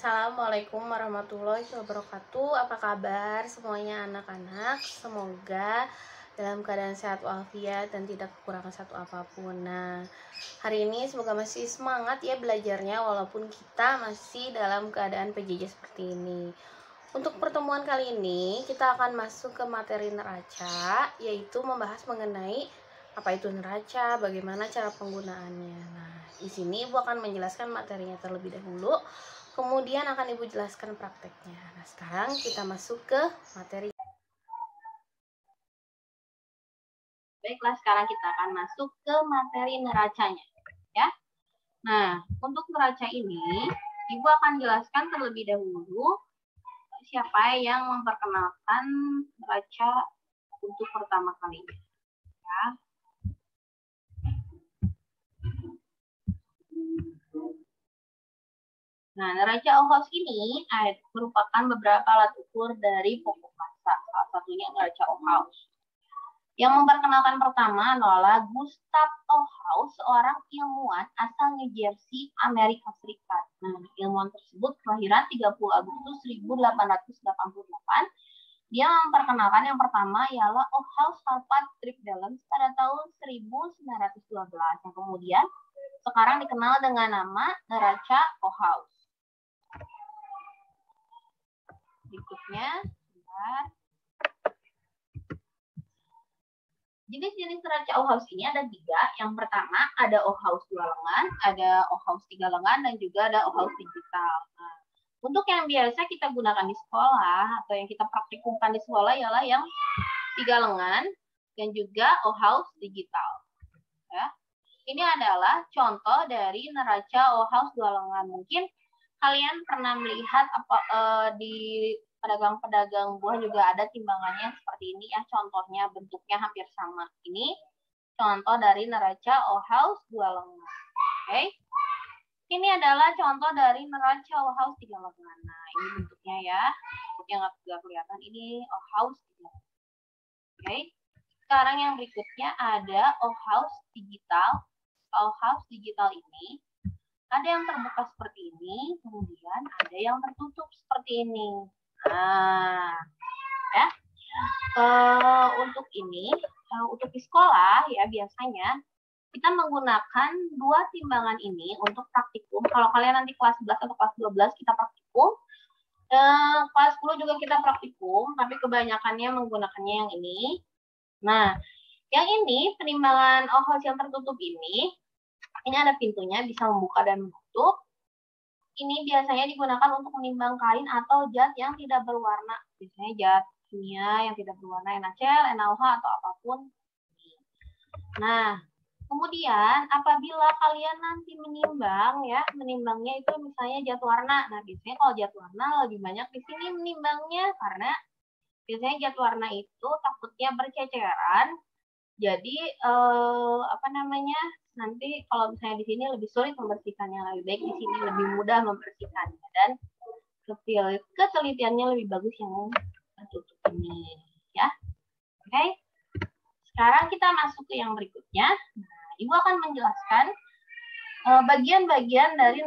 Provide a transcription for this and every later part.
Assalamualaikum warahmatullahi wabarakatuh. Apa kabar semuanya anak-anak? Semoga dalam keadaan sehat walafiat dan tidak kekurangan satu apapun. Nah, hari ini semoga masih semangat ya belajarnya walaupun kita masih dalam keadaan PJJ seperti ini. Untuk pertemuan kali ini kita akan masuk ke materi neraca, yaitu membahas mengenai apa itu neraca, bagaimana cara penggunaannya. Nah, di sini Ibu akan menjelaskan materinya terlebih dahulu. Kemudian akan Ibu jelaskan prakteknya. Nah, sekarang kita masuk ke materi. Baiklah, sekarang kita akan masuk ke materi neracanya. Ya. Nah, untuk neraca ini, Ibu akan jelaskan terlebih dahulu siapa yang memperkenalkan neraca untuk pertama kalinya. Ya. Nah, neraca Ohaus ini merupakan beberapa alat ukur dari pokok massa, salah satunya neraca Ohaus. Yang memperkenalkan pertama adalah Gustav Ohaus, seorang ilmuwan asal New Jersey, Amerika Serikat. Nah, ilmuwan tersebut kelahiran 30 Agustus 1888. Dia memperkenalkan yang pertama ialah Ohaus Sulfate Strip Balance pada tahun 1912. Yang kemudian sekarang dikenal dengan nama neraca Ohaus. Berikutnya, jenis-jenis neraca Ohaus ini ada 3. Yang pertama ada Ohaus 2 lengan, ada Ohaus 3 lengan, dan juga ada Ohaus digital. Nah, untuk yang biasa kita gunakan di sekolah atau yang kita praktikumkan di sekolah ialah yang 3 lengan dan juga Ohaus digital. Ya. Ini adalah contoh dari neraca Ohaus 2 lengan. Mungkin kalian pernah melihat di pedagang-pedagang buah juga ada timbangannya seperti ini ya, contohnya bentuknya hampir sama. Ini contoh dari neraca Ohaus 2 lengan. Oke. Ini adalah contoh dari neraca Ohaus 3 lengan. Nah, ini bentuknya ya. Bentuknya nggak kelihatan, ini Ohaus 3 lengan. Oke. Sekarang yang berikutnya ada Ohaus digital. Ohaus digital ini ada yang terbuka seperti ini, kemudian ada yang tertutup seperti ini. Nah, ya. Untuk ini, untuk di sekolah ya biasanya kita menggunakan 2 timbangan ini untuk praktikum. Kalau kalian nanti kelas 11 atau kelas 12 kita praktikum. Kelas 10 juga kita praktikum, tapi kebanyakannya menggunakannya yang ini. Nah, yang ini penimbangan Ohaus yang tertutup ini ada pintunya, bisa membuka dan menutup. Ini biasanya digunakan untuk menimbang kain atau zat yang tidak berwarna. Biasanya zat kimia yang tidak berwarna, NaCl, NaOH, atau apapun. Nah, kemudian apabila kalian nanti menimbang ya, menimbangnya itu misalnya zat warna. Nah, biasanya kalau zat warna lebih banyak di sini menimbangnya karena biasanya zat warna itu takutnya berceceran. Jadi nanti kalau misalnya di sini lebih sulit membersihkannya, lebih baik di sini lebih mudah membersihkannya dan ketelitiannya lebih bagus yang tertutup ini ya. Oke. Sekarang kita masuk ke yang berikutnya. Nah, Ibu akan menjelaskan bagian-bagian dari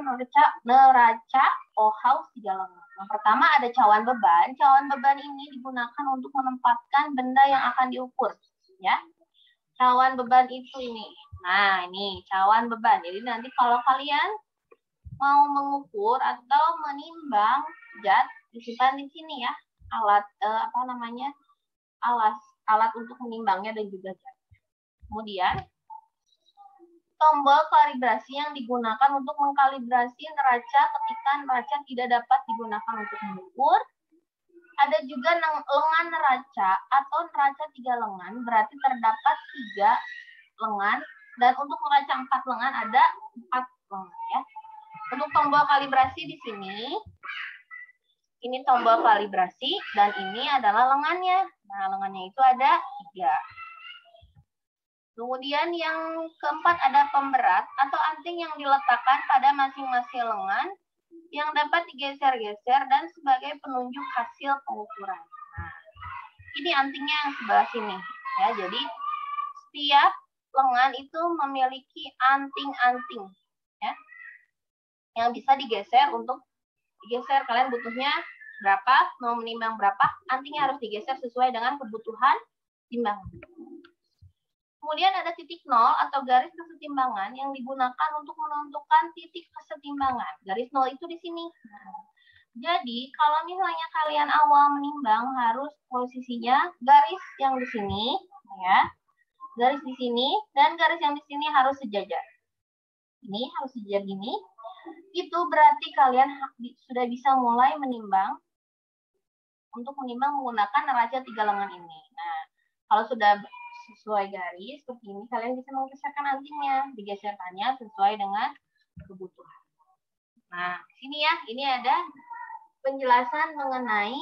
neraca Ohaus 3 lengan. Yang pertama ada cawan beban. Cawan beban ini digunakan untuk menempatkan benda yang akan diukur ya. Cawan beban itu ini. Nah, ini cawan beban. Jadi nanti kalau kalian mau mengukur atau menimbang zat, disimpan di sini ya. Alat alat untuk menimbangnya dan juga zat. Kemudian tombol kalibrasi yang digunakan untuk mengkalibrasi neraca ketika neraca tidak dapat digunakan untuk mengukur. Ada juga lengan neraca atau neraca 3 lengan, berarti terdapat 3 lengan, dan untuk neraca 4 lengan ada 4 lengan ya. Untuk tombol kalibrasi di sini, ini tombol kalibrasi dan ini adalah lengannya. Nah, lengannya itu ada 3. Kemudian yang keempat ada pemberat atau anting yang diletakkan pada masing-masing lengan yang dapat digeser-geser dan sebagai penunjuk hasil pengukuran. Nah, ini antingnya yang sebelah sini ya. Jadi setiap lengan itu memiliki anting-anting ya yang bisa digeser untuk digeser, kalian butuhnya berapa, mau menimbang berapa, antinya harus digeser sesuai dengan kebutuhan timbangan. Kemudian ada titik nol atau garis kesetimbangan yang digunakan untuk menentukan titik kesetimbangan. Garis nol itu di sini. Jadi, kalau misalnya kalian awal menimbang, harus posisinya garis yang di sini, ya, garis di sini, dan garis yang di sini harus sejajar. Ini harus sejajar gini. Itu berarti kalian sudah bisa mulai menimbang untuk menimbang menggunakan neraca 3 lengan ini. Nah, kalau sudah sesuai garis seperti ini, kalian bisa menggeserkan antinya, digeserkannya sesuai dengan kebutuhan. Nah, sini ya, ini ada penjelasan mengenai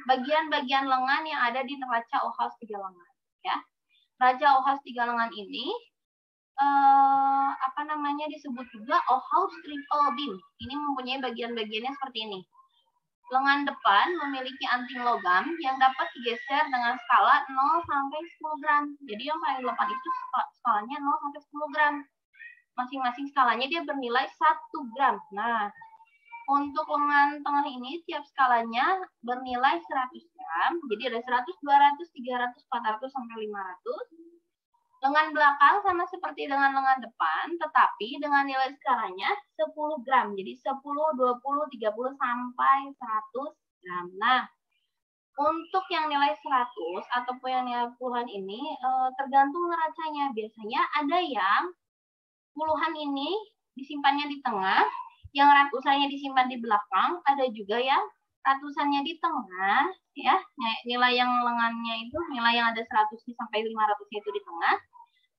bagian-bagian lengan yang ada di neraca Ohaus 3 lengan. Ya, neraca Ohaus 3 lengan ini disebut juga Ohaus triple beam. Ini mempunyai bagian-bagiannya seperti ini. Lengan depan memiliki anting logam yang dapat digeser dengan skala 0 sampai 10 gram. Jadi yang paling depan itu skalanya 0 sampai 10 gram. Masing-masing skalanya dia bernilai 1 gram. Nah, untuk lengan tengah ini tiap skalanya bernilai 100 gram. Jadi ada 100, 200, 300, 400 sampai 500. Lengan belakang sama seperti dengan lengan depan, tetapi dengan nilai skalanya 10 gram. Jadi 10, 20, 30 sampai 100 gram. Nah, untuk yang nilai 100 ataupun yang nilai puluhan ini tergantung neracanya. Biasanya ada yang puluhan ini disimpannya di tengah, yang ratusannya disimpan di belakang, ada juga yang ratusannya di tengah, ya. Nilai yang lengannya itu, nilai yang ada 100 sampai 500 itu di tengah,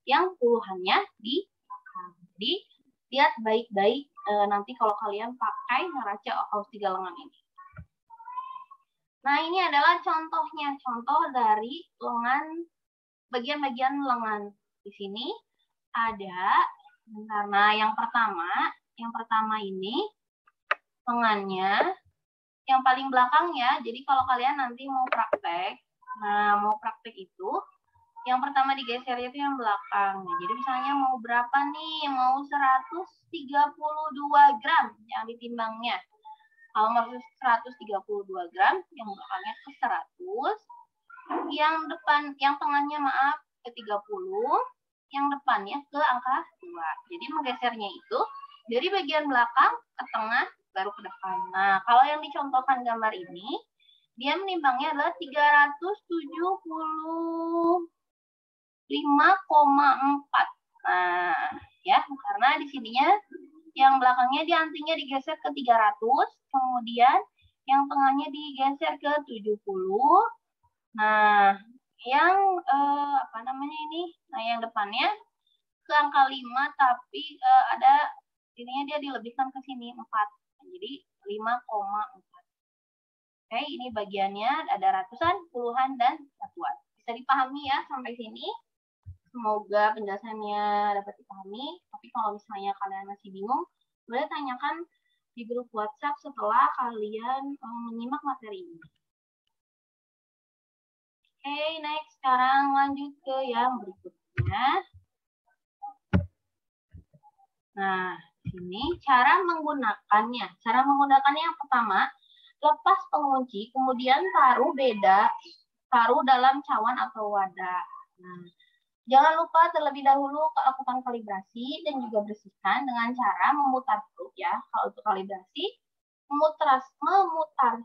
yang puluhannya di belakang. Jadi, lihat baik-baik nanti kalau kalian pakai neraca Ohaus 3 lengan ini. Nah, ini adalah contohnya, contoh dari lengan, bagian-bagian lengan. Di sini ada, karena yang pertama ini lengannya yang paling belakang ya. Jadi kalau kalian nanti mau praktek, itu yang pertama digeser itu yang belakang. Nah, jadi misalnya mau berapa nih? Mau 132 gram yang ditimbangnya. Kalau mau 132 gram, yang belakangnya ke 100, yang depan, yang tengahnya maaf ke 30, yang depannya ke angka 2. Jadi menggesernya itu dari bagian belakang ke tengah baru ke depan. Nah, kalau yang dicontohkan gambar ini, dia menimbangnya adalah 375,4. Nah, ya, karena di sininya yang belakangnya di antingnya digeser ke 300, kemudian yang tengahnya digeser ke 70. Nah, yang yang depannya ke angka 5, tapi ada ininya dia dilebihkan ke sini 4. Jadi 5,4. Oke, ini bagiannya ada ratusan, puluhan, dan satuan. Bisa dipahami ya sampai sini? Semoga penjelasannya dapat dipahami. Tapi kalau misalnya kalian masih bingung, boleh tanyakan di grup WhatsApp setelah kalian menyimak materi ini. Oke, next. Sekarang lanjut ke yang berikutnya. Nah, sini cara menggunakannya. Cara menggunakannya yang pertama, lepas pengunci, kemudian taruh dalam cawan atau wadah. Nah, jangan lupa terlebih dahulu lakukan kalibrasi dan juga bersihkan dengan cara memutar skrup ya. Kalau untuk kalibrasi, memutar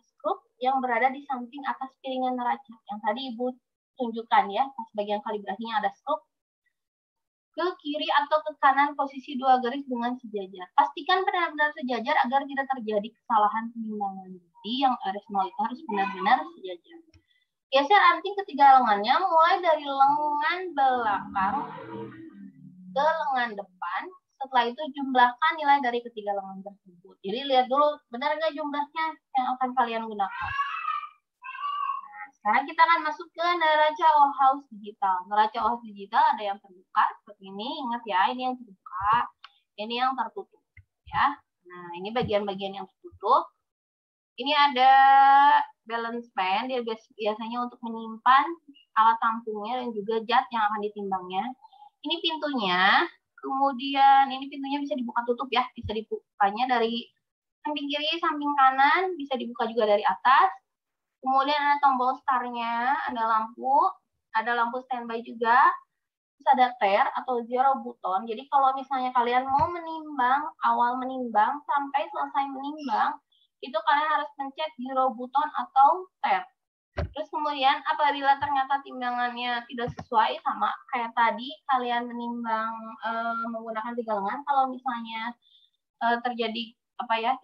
skrup yang berada di samping atas piringan neraca. Yang tadi Ibu tunjukkan ya, pas bagian kalibrasinya ada skrup. Ke kiri atau ke kanan posisi 2 garis dengan sejajar. Pastikan benar-benar sejajar agar tidak terjadi kesalahan penimbangan. Jadi yang garis 0 itu harus benar-benar sejajar. Geser anting ketiga lengannya mulai dari lengan belakang ke lengan depan. Setelah itu jumlahkan nilai dari ketiga lengan tersebut. Jadi lihat dulu benar nggak jumlahnya yang akan kalian gunakan. Nah, sekarang kita akan masuk ke neraca Ohaus digital. Neraca Ohaus digital ada yang terbuka seperti ini. Ingat ya, ini yang terbuka, ini yang tertutup. Ya. Nah, ini bagian-bagian yang tertutup. Ini ada balance pen, dia biasanya untuk menyimpan alat tampungnya dan juga zat yang akan ditimbangnya. Ini pintunya, kemudian ini pintunya bisa dibuka tutup ya, bisa dibukanya dari samping kiri, samping kanan, bisa dibuka juga dari atas. Kemudian ada tombol start-nya, ada lampu standby juga, terus ada pair atau zero button. Jadi kalau misalnya kalian mau menimbang, awal menimbang sampai selesai menimbang, itu kalian harus pencet zero button atau tab. Terus kemudian apabila ternyata timbangannya tidak sesuai sama kayak tadi, kalian menimbang menggunakan 3 lengan, kalau misalnya terjadi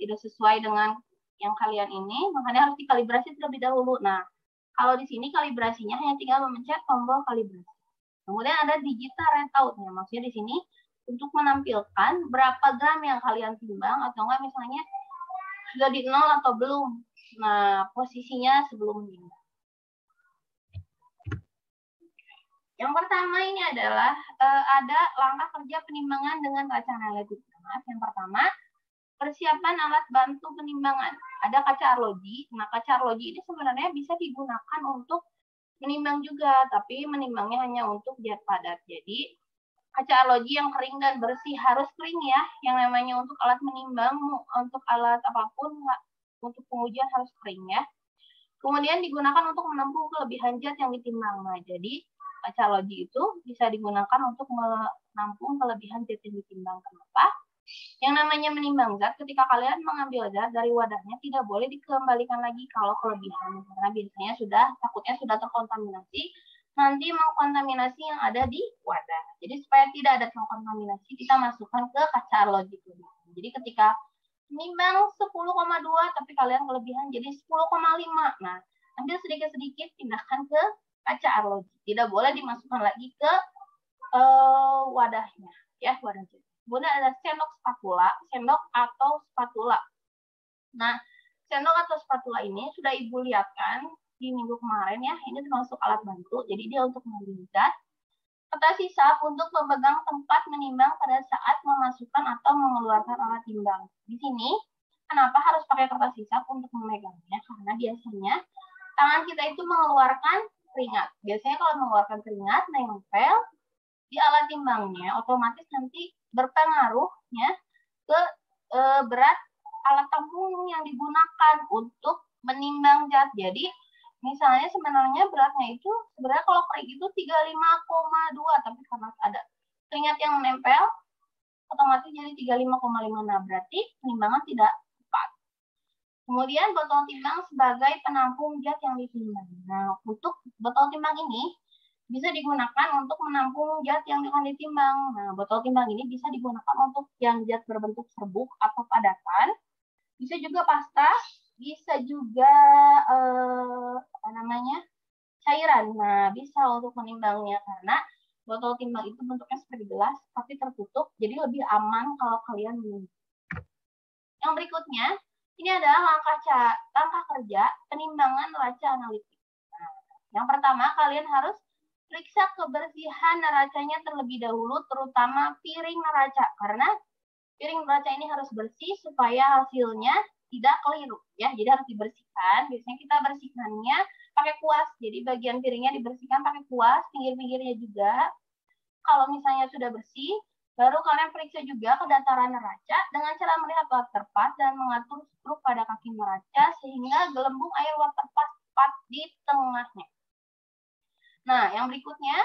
tidak sesuai dengan yang kalian ini, makanya harus dikalibrasi terlebih dahulu. Nah, kalau di sini kalibrasinya hanya tinggal memencet tombol kalibrasi. Kemudian ada digital readout-nya, maksudnya di sini untuk menampilkan berapa gram yang kalian timbang atau enggak misalnya sudah di 0 atau belum. Nah, posisinya sebelum menimbang. Yang pertama ini adalah ada langkah kerja penimbangan dengan kaca analitik. Yang pertama, persiapan alat bantu penimbangan. Ada kaca arloji. Nah, kaca arloji ini sebenarnya bisa digunakan untuk menimbang juga, tapi menimbangnya hanya untuk zat padat. Jadi, kaca arloji yang kering dan bersih harus kering ya. Yang namanya untuk alat menimbang, untuk alat apapun, untuk pengujian harus kering ya. Kemudian digunakan untuk menempuh kelebihan zat yang ditimbang. Nah, jadi kaca arloji itu bisa digunakan untuk menampung kelebihan zat yang ditimbang. Kenapa? Yang namanya menimbang zat, ketika kalian mengambil zat dari wadahnya, tidak boleh dikembalikan lagi kalau kelebihan. Karena biasanya takutnya sudah terkontaminasi, nanti mengkontaminasi yang ada di wadah. Jadi supaya tidak ada terkontaminasi, kita masukkan ke kaca arloji. Jadi ketika menimbang 10,2, tapi kalian kelebihan jadi 10,5. Nah, ambil sedikit-sedikit, pindahkan ke kaca arloji. Tidak boleh dimasukkan lagi ke wadahnya, ya, wadah zat. Kemudian ada sendok atau spatula. Nah, sendok atau spatula ini sudah Ibu lihatkan di minggu kemarin ya. Ini termasuk alat bantu. Jadi dia untuk mengambil zat. Kertas hisap untuk memegang tempat menimbang pada saat memasukkan atau mengeluarkan alat timbang. Di sini, kenapa harus pakai kertas hisap untuk memegangnya? Karena biasanya tangan kita itu mengeluarkan keringat. Biasanya kalau mengeluarkan keringat, nempel di alat timbangnya, otomatis nanti berpengaruhnya ke berat alat tampung yang digunakan untuk menimbang zat. Jadi misalnya sebenarnya beratnya itu sebenarnya kalau kering itu 35,2, tapi karena ada keringat yang menempel otomatis jadi 35,5. Nah, berarti penimbangan tidak tepat. Kemudian botol timbang sebagai penampung zat yang ditimbang. Nah, untuk botol timbang ini bisa digunakan untuk menampung zat yang akan ditimbang. Nah, botol timbang ini bisa digunakan untuk yang zat berbentuk serbuk atau padatan. Bisa juga pasta, bisa juga cairan. Nah, bisa untuk menimbangnya karena botol timbang itu bentuknya seperti gelas tapi tertutup, jadi lebih aman kalau kalian menimbang. Yang berikutnya, ini adalah langkah kerja penimbangan neraca analitik. Nah, yang pertama kalian harus periksa kebersihan neracanya terlebih dahulu, terutama piring neraca. Karena piring neraca ini harus bersih supaya hasilnya tidak keliru. Ya, jadi harus dibersihkan. Biasanya kita bersihkannya pakai kuas. Jadi bagian piringnya dibersihkan pakai kuas, pinggir-pinggirnya juga. Kalau misalnya sudah bersih, baru kalian periksa juga kedataran neraca dengan cara melihat waterpath dan mengatur struk pada kaki neraca sehingga gelembung air waterpath tepat di tengahnya. Nah, yang berikutnya,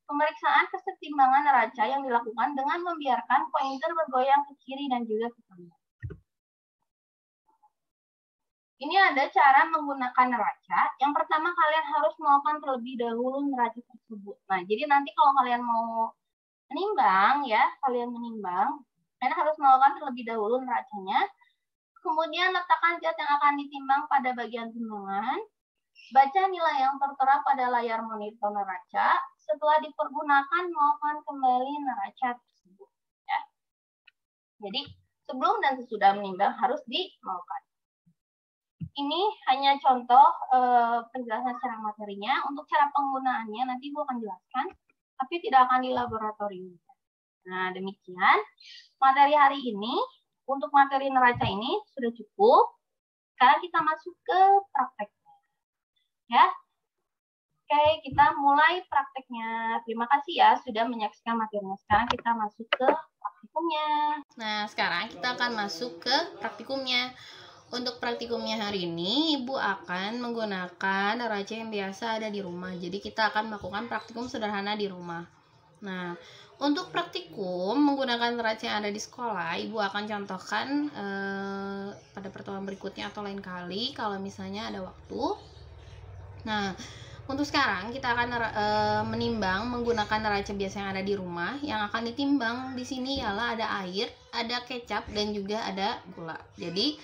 pemeriksaan kesetimbangan neraca yang dilakukan dengan membiarkan pointer bergoyang ke kiri dan juga ke kanan. Ini ada cara menggunakan neraca. Yang pertama, kalian harus melakukan terlebih dahulu neraca tersebut. Nah, jadi nanti kalau kalian mau menimbang, ya, kalian harus melakukan terlebih dahulu neracanya. Kemudian letakkan zat yang akan ditimbang pada bagian timbangan. Baca nilai yang tertera pada layar monitor neraca. Setelah dipergunakan, melakukan kembali neraca tersebut. Ya. Jadi, sebelum dan sesudah menimbang harus dimaukan. Ini hanya contoh penjelasan secara materinya. Untuk cara penggunaannya, nanti Ibu akan jelaskan, tapi tidak akan di laboratorium. Nah, demikian materi hari ini. Untuk materi neraca ini sudah cukup. Sekarang kita masuk ke praktek. Ya, Oke, kita mulai prakteknya. Terima kasih ya sudah menyaksikan materinya. Sekarang kita masuk ke praktikumnya. Nah, sekarang kita akan masuk ke praktikumnya. Untuk praktikumnya hari ini, Ibu akan menggunakan neraca yang biasa ada di rumah. Jadi kita akan melakukan praktikum sederhana di rumah. Nah, untuk praktikum menggunakan neraca yang ada di sekolah, Ibu akan contohkan pada pertemuan berikutnya atau lain kali kalau misalnya ada waktu. Nah, untuk sekarang kita akan menimbang menggunakan neraca biasa yang ada di rumah. Yang akan ditimbang di sini ialah ada air, ada kecap, dan juga ada gula. Jadi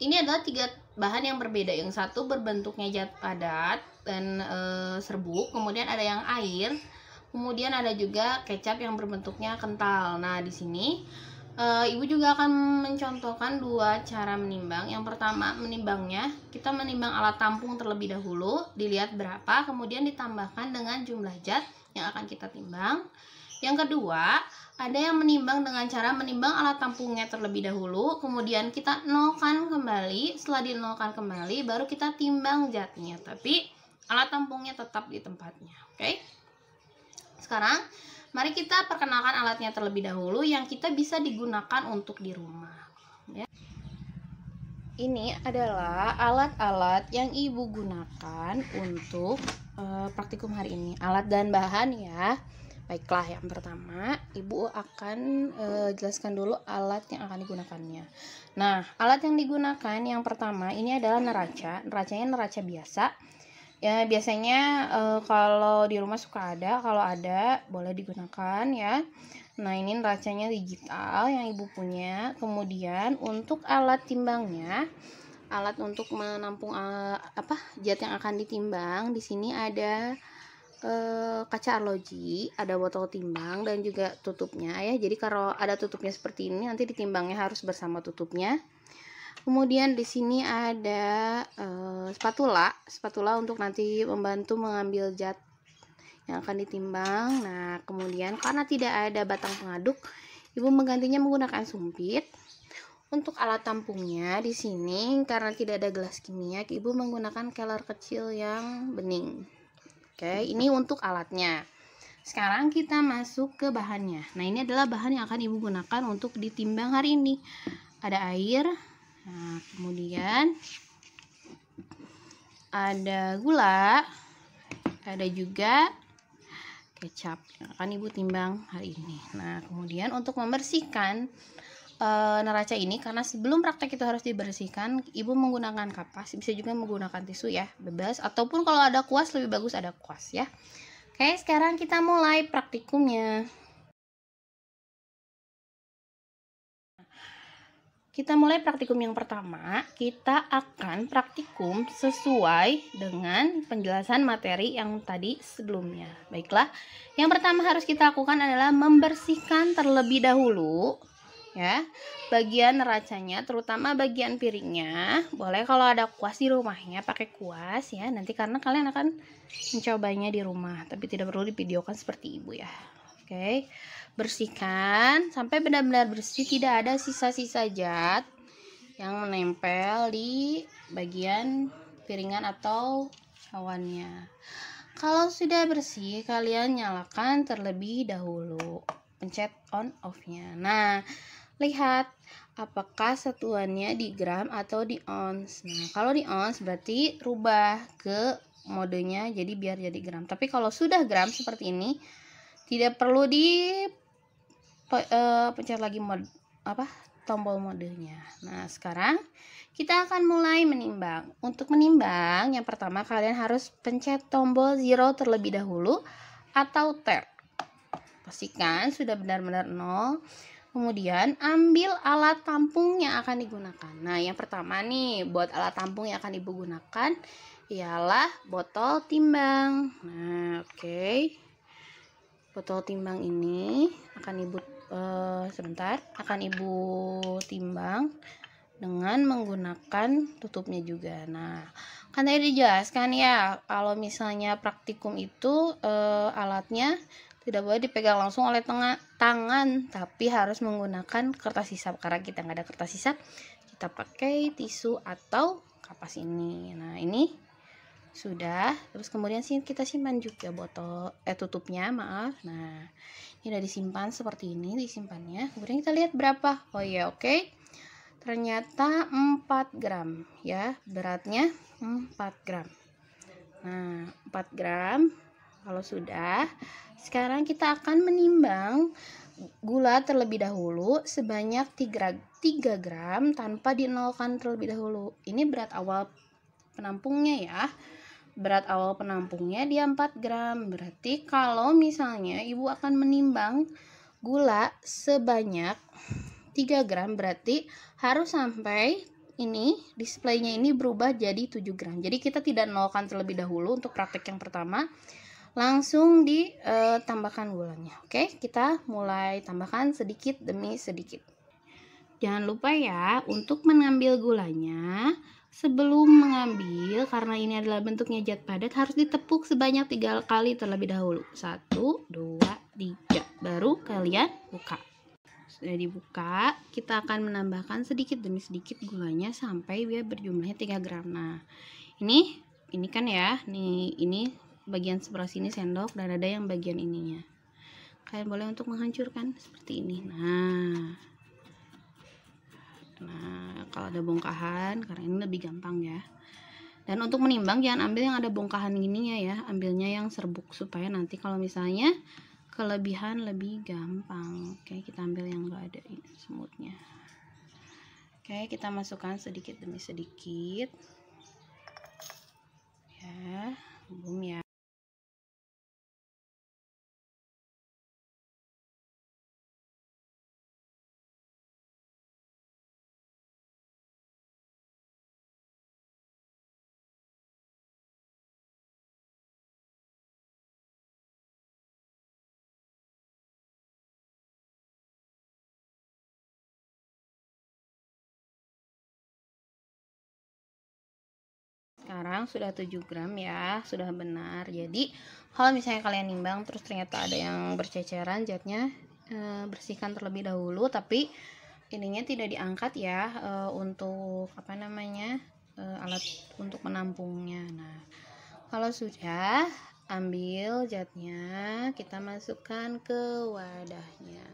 ini adalah 3 bahan yang berbeda. Yang satu berbentuknya zat padat dan serbuk, kemudian ada yang air, kemudian ada juga kecap yang berbentuknya kental. Nah, di sini Ibu juga akan mencontohkan 2 cara menimbang. Yang pertama, menimbangnya kita menimbang alat tampung terlebih dahulu, dilihat berapa, kemudian ditambahkan dengan jumlah zat yang akan kita timbang. Yang kedua, ada yang menimbang dengan cara menimbang alat tampungnya terlebih dahulu, kemudian kita nolkan kembali. Setelah dinolkan kembali, baru kita timbang zatnya, tapi alat tampungnya tetap di tempatnya. Oke? Sekarang mari kita perkenalkan alatnya terlebih dahulu yang kita bisa digunakan untuk di rumah. Ya. Ini adalah alat-alat yang Ibu gunakan untuk praktikum hari ini. Alat dan bahan ya. Baiklah, yang pertama Ibu akan jelaskan dulu alat yang akan digunakannya. Nah, alat yang digunakan yang pertama ini adalah neraca. Neracanya neraca biasa. Ya, biasanya kalau di rumah suka ada, kalau ada boleh digunakan ya. Nah, ini neracanya digital yang Ibu punya. Kemudian untuk alat timbangnya, alat untuk menampung zat yang akan ditimbang, di sini ada kaca arloji, ada botol timbang dan juga tutupnya ya. Jadi kalau ada tutupnya seperti ini, nanti ditimbangnya harus bersama tutupnya. Kemudian di sini ada spatula untuk nanti membantu mengambil zat yang akan ditimbang. Nah, kemudian karena tidak ada batang pengaduk, Ibu menggantinya menggunakan sumpit. Untuk alat tampungnya di sini karena tidak ada gelas kimia, Ibu menggunakan keler kecil yang bening. Oke, ini untuk alatnya. Sekarang kita masuk ke bahannya. Nah, ini adalah bahan yang akan Ibu gunakan untuk ditimbang hari ini. Ada air. Nah, kemudian ada gula, ada juga kecap yang akan Ibu timbang hari ini. Nah, kemudian untuk membersihkan neraca ini, karena sebelum praktek itu harus dibersihkan, Ibu menggunakan kapas, bisa juga menggunakan tisu ya, bebas, ataupun kalau ada kuas lebih bagus ada kuas ya. Oke, sekarang kita mulai praktikumnya. Kita mulai praktikum yang pertama. Kita akan praktikum sesuai dengan penjelasan materi yang tadi sebelumnya. Baiklah, yang pertama harus kita lakukan adalah membersihkan terlebih dahulu ya bagian neracanya, terutama bagian piringnya. Boleh kalau ada kuas di rumahnya pakai kuas ya, nanti karena kalian akan mencobanya di rumah, tapi tidak perlu divideokan seperti Ibu ya. Oke, bersihkan sampai benar-benar bersih, tidak ada sisa-sisa zat yang menempel di bagian piringan atau cawannya. Kalau sudah bersih, kalian nyalakan terlebih dahulu, pencet on off-nya. Nah, lihat apakah satuannya di gram atau di ons. Nah, kalau di ons berarti rubah ke modenya jadi biar jadi gram. Tapi kalau sudah gram seperti ini, tidak perlu pencet lagi tombol modenya. Nah, sekarang kita akan mulai menimbang. Untuk menimbang, yang pertama kalian harus pencet tombol 0 terlebih dahulu atau tab. Pastikan sudah benar-benar 0. Kemudian ambil alat tampung yang akan digunakan. Nah, yang pertama nih, buat alat tampung yang akan Ibu gunakan ialah botol timbang. Nah, oke. Botol timbang ini akan Ibu akan Ibu timbang dengan menggunakan tutupnya juga. Nah, kan tadi dijelaskan ya, kalau misalnya praktikum itu alatnya tidak boleh dipegang langsung oleh tangan, tapi harus menggunakan kertas hisap. Karena kita nggak ada kertas hisap, kita pakai tisu atau kapas ini. Nah, ini Sudah, terus kemudian kita simpan juga tutupnya, maaf. Nah, ini udah disimpan seperti ini, disimpannya. Kemudian kita lihat berapa. Oh iya, oke. Ternyata 4 gram ya, beratnya 4 gram. Nah, 4 gram. Kalau sudah, sekarang kita akan menimbang gula terlebih dahulu sebanyak 3 gram tanpa dinolkan terlebih dahulu. Ini berat awal penampungnya ya. Berat awal penampungnya dia 4 gram. Berarti kalau misalnya ibu akan menimbang gula sebanyak 3 gram, berarti harus sampai ini displaynya ini berubah jadi 7 gram. Jadi kita tidak nolkan terlebih dahulu untuk praktek yang pertama. Langsung ditambahkan gulanya. Oke, kita mulai tambahkan sedikit demi sedikit. Jangan lupa ya untuk mengambil gulanya. Sebelum mengambil, karena ini adalah bentuknya zat padat, harus ditepuk sebanyak 3 kali terlebih dahulu. 1, 2, 3. Baru kalian buka. Sudah dibuka, kita akan menambahkan sedikit demi sedikit gulanya sampai dia berjumlahnya 3 gram. Nah, ini kan ya, ini bagian sebelah sini sendok dan ada yang bagian ininya. Kalian boleh untuk menghancurkan seperti ini. Nah, kalau ada bongkahan, karena ini lebih gampang ya. Dan untuk menimbang jangan ambil yang ada bongkahan ininya ya, ambilnya yang serbuk supaya nanti kalau misalnya kelebihan lebih gampang. Oke, kita ambil yang enggak ada ini semutnya. Oke, kita masukkan sedikit demi sedikit. Ya, belum ya. Sekarang sudah 7 gram ya, sudah benar. Jadi kalau misalnya kalian nimbang terus ternyata ada yang berceceran zatnya, bersihkan terlebih dahulu, tapi ininya tidak diangkat ya, untuk alat untuk menampungnya. Nah, kalau sudah, ambil zatnya, kita masukkan ke wadahnya.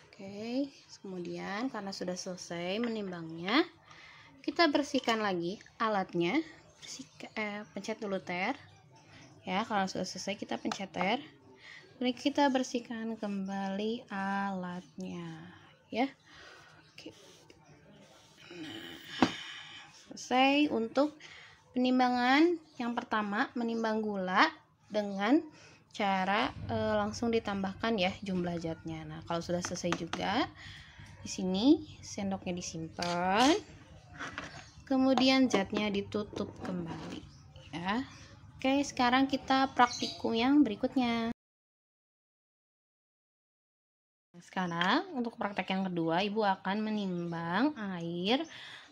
Oke, kemudian karena sudah selesai menimbangnya, kita bersihkan lagi alatnya. Pencet dulu ter ya. Kalau sudah selesai kita pencet ter. Kemudian kita bersihkan kembali alatnya ya. Oke. Nah, selesai untuk penimbangan yang pertama, menimbang gula dengan cara langsung ditambahkan ya jumlah zatnya. Nah, kalau sudah selesai juga, di sini sendoknya disimpan. Kemudian zatnya ditutup kembali ya. Oke, sekarang kita praktikum yang berikutnya. Sekarang untuk praktek yang kedua, ibu akan menimbang air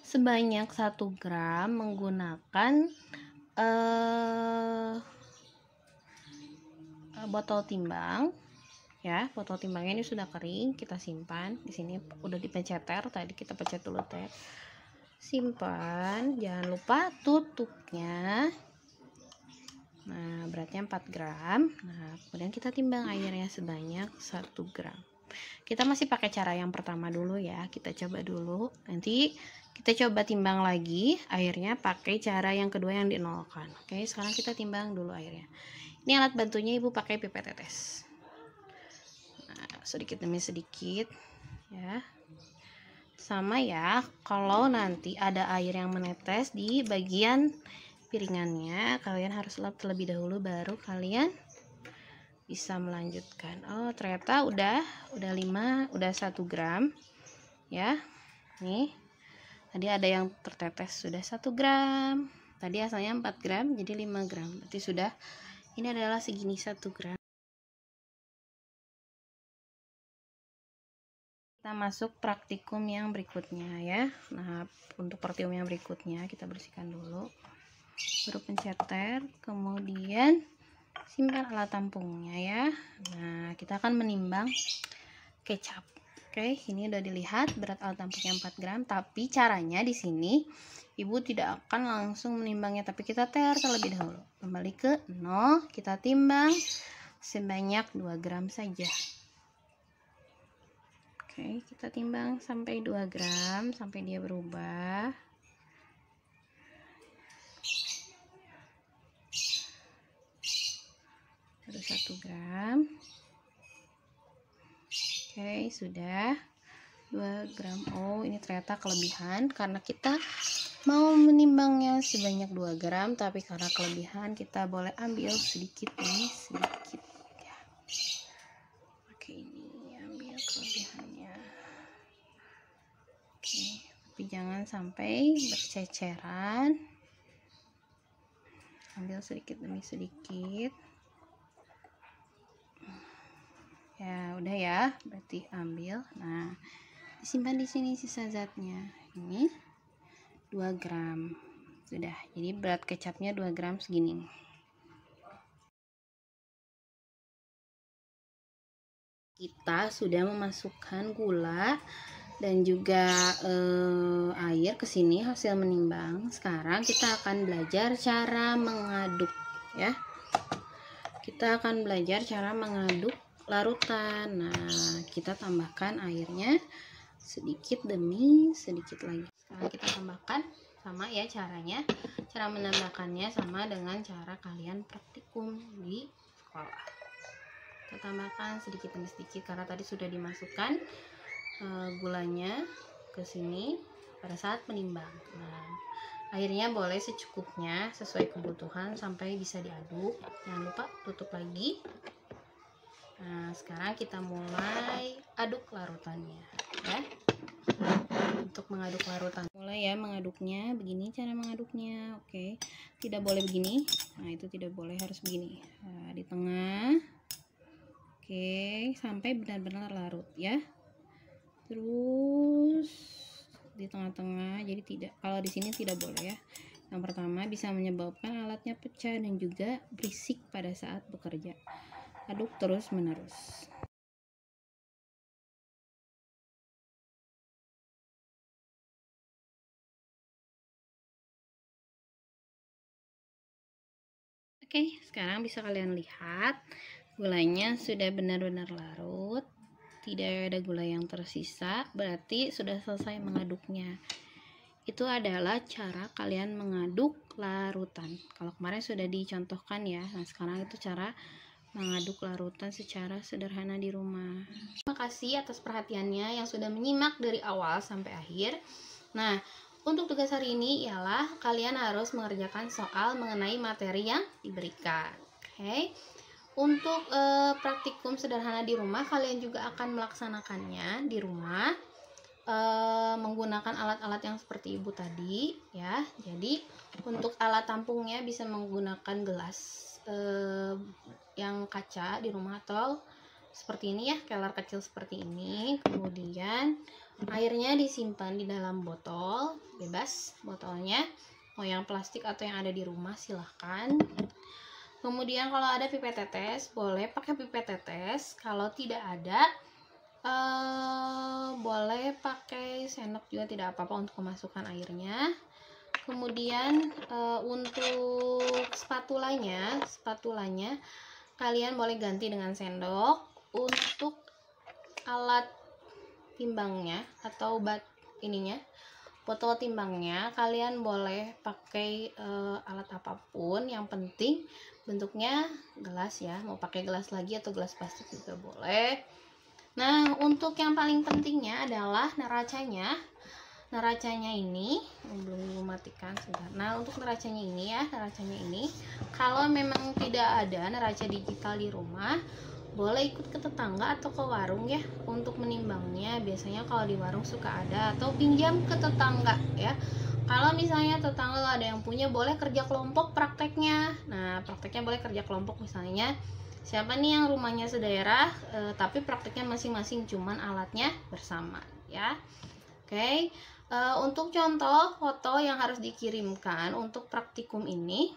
sebanyak 1 gram menggunakan botol timbang ya. Botol timbangnya ini sudah kering, kita simpan di sini. Udah dipencet ter, tadi kita pencet dulu ter. Simpan, jangan lupa tutupnya. Nah, beratnya 4 gram. Nah, kemudian kita timbang airnya sebanyak 1 gram. Kita masih pakai cara yang pertama dulu ya. Kita coba dulu. Nanti kita coba timbang lagi airnya pakai cara yang kedua yang dinolkan. Oke, sekarang kita timbang dulu airnya. Ini alat bantunya ibu pakai pipet tetes. Nah, sedikit demi sedikit ya. Sama ya, kalau nanti ada air yang menetes di bagian piringannya, kalian harus lap terlebih dahulu baru kalian bisa melanjutkan. Oh, ternyata udah 1 gram ya. Nih, tadi ada yang tertetes, sudah 1 gram. Tadi asalnya 4 gram jadi 5 gram. Berarti sudah, ini adalah segini 1 gram. Kita masuk praktikum yang berikutnya ya. Nah, untuk praktikum yang berikutnya kita bersihkan dulu. Baru pencet ter, kemudian simpan alat tampungnya ya. Nah, kita akan menimbang kecap. Oke, ini udah dilihat berat alat tampungnya 4 gram, tapi caranya di sini Ibu tidak akan langsung menimbangnya, tapi kita TR terlebih dahulu. Kembali ke 0, kita timbang sebanyak 2 gram saja. Oke, kita timbang sampai 2 gram, sampai dia berubah. Terus 1 gram. Oke, sudah 2 gram. Oh, ini ternyata kelebihan karena kita mau menimbangnya sebanyak 2 gram, tapi karena kelebihan kita boleh ambil sedikit ini, sedikit ya. Oke, ini ambil kelebihannya. Oke, tapi jangan sampai berceceran. Ambil sedikit demi sedikit. Ya, udah ya, berarti ambil. Nah, disimpan di sini sisa zatnya. Ini 2 gram. Sudah. Jadi berat kecapnya 2 gram segini. Kita sudah memasukkan gula dan juga air ke sini hasil menimbang. Sekarang kita akan belajar cara mengaduk ya. Kita akan belajar cara mengaduk larutan. Nah, kita tambahkan airnya sedikit demi sedikit lagi. Sekarang kita tambahkan, sama ya caranya. Cara menambahkannya sama dengan cara kalian praktikum di sekolah. Kita tambahkan sedikit demi sedikit karena tadi sudah dimasukkan gulanya ke sini pada saat menimbang. Nah, airnya boleh secukupnya sesuai kebutuhan sampai bisa diaduk. Jangan lupa tutup lagi. Nah, sekarang kita mulai aduk larutannya ya. Untuk mengaduk larutan, mulai ya mengaduknya. Begini cara mengaduknya. Oke, tidak boleh begini. Nah, itu tidak boleh, harus begini. Nah, di tengah. Oke, sampai benar-benar larut ya. Terus di tengah-tengah. Jadi tidak, kalau di sini tidak boleh ya. Yang pertama bisa menyebabkan alatnya pecah dan juga berisik pada saat bekerja. Aduk terus menerus. Oke, sekarang bisa kalian lihat gulanya sudah benar-benar larut. Tidak ada gula yang tersisa, berarti sudah selesai mengaduknya. Itu adalah cara kalian mengaduk larutan. Kalau kemarin sudah dicontohkan ya. Nah, sekarang itu cara mengaduk larutan secara sederhana di rumah. Terima kasih atas perhatiannya yang sudah menyimak dari awal sampai akhir. Nah, untuk tugas hari ini ialah kalian harus mengerjakan soal mengenai materi yang diberikan. Oke. Untuk praktikum sederhana di rumah, kalian juga akan melaksanakannya di rumah menggunakan alat-alat yang seperti ibu tadi ya. Jadi untuk alat tampungnya bisa menggunakan gelas yang kaca di rumah atau seperti ini ya, keler kecil seperti ini. Kemudian airnya disimpan di dalam botol, bebas botolnya, mau yang plastik atau yang ada di rumah silahkan. Kemudian kalau ada pipet tetes, boleh pakai pipet tetes. Kalau tidak ada, boleh pakai sendok juga tidak apa-apa untuk memasukkan airnya. Kemudian untuk spatulanya kalian boleh ganti dengan sendok. Untuk alat timbangnya atau botol timbangnya kalian boleh pakai alat apapun, yang penting bentuknya gelas ya. Mau pakai gelas lagi atau gelas plastik juga boleh. Nah, untuk yang paling pentingnya adalah neracanya. Neracanya ini belum mematikan sebentar. Nah, untuk neracanya ini ya, kalau memang tidak ada neraca digital di rumah, boleh ikut ke tetangga atau ke warung ya untuk menimbangnya. Biasanya kalau di warung suka ada, atau pinjam ke tetangga ya. Kalau misalnya tetangga ada yang punya, boleh kerja kelompok prakteknya. Nah, prakteknya boleh kerja kelompok, misalnya siapa nih yang rumahnya sedaerah tapi prakteknya masing-masing, cuman alatnya bersama ya. Oke. Untuk contoh foto yang harus dikirimkan untuk praktikum ini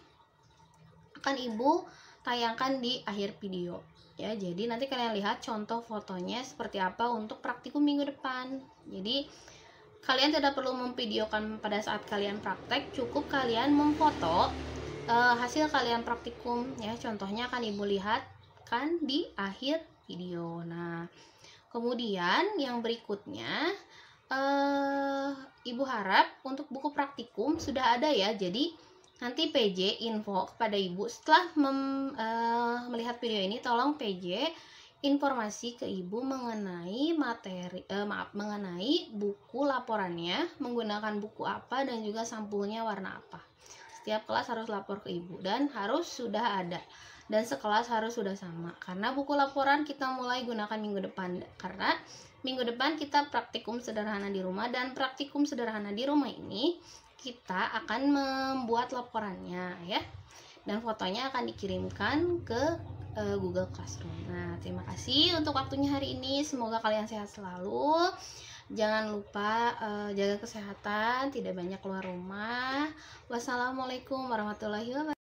akan ibu tayangkan di akhir video ya. Jadi nanti kalian lihat contoh fotonya seperti apa untuk praktikum minggu depan. Jadi kalian tidak perlu memvideokan pada saat kalian praktek, cukup kalian memfoto hasil kalian praktikum ya. Contohnya akan ibu lihat kan di akhir video. Nah, kemudian yang berikutnya ibu harap untuk buku praktikum sudah ada ya. Jadi nanti PJ info kepada ibu setelah melihat video ini, tolong PJ informasi ke ibu mengenai mengenai buku laporannya, menggunakan buku apa dan juga sampulnya warna apa. Setiap kelas harus lapor ke ibu dan harus sudah ada, dan sekelas harus sudah sama, karena buku laporan kita mulai gunakan minggu depan, karena minggu depan kita praktikum sederhana di rumah, dan praktikum sederhana di rumah ini kita akan membuat laporannya ya, dan fotonya akan dikirimkan ke Google Classroom. Nah, terima kasih untuk waktunya hari ini, semoga kalian sehat selalu. Jangan lupa jaga kesehatan, tidak banyak keluar rumah. Wassalamualaikum warahmatullahi wabarakatuh.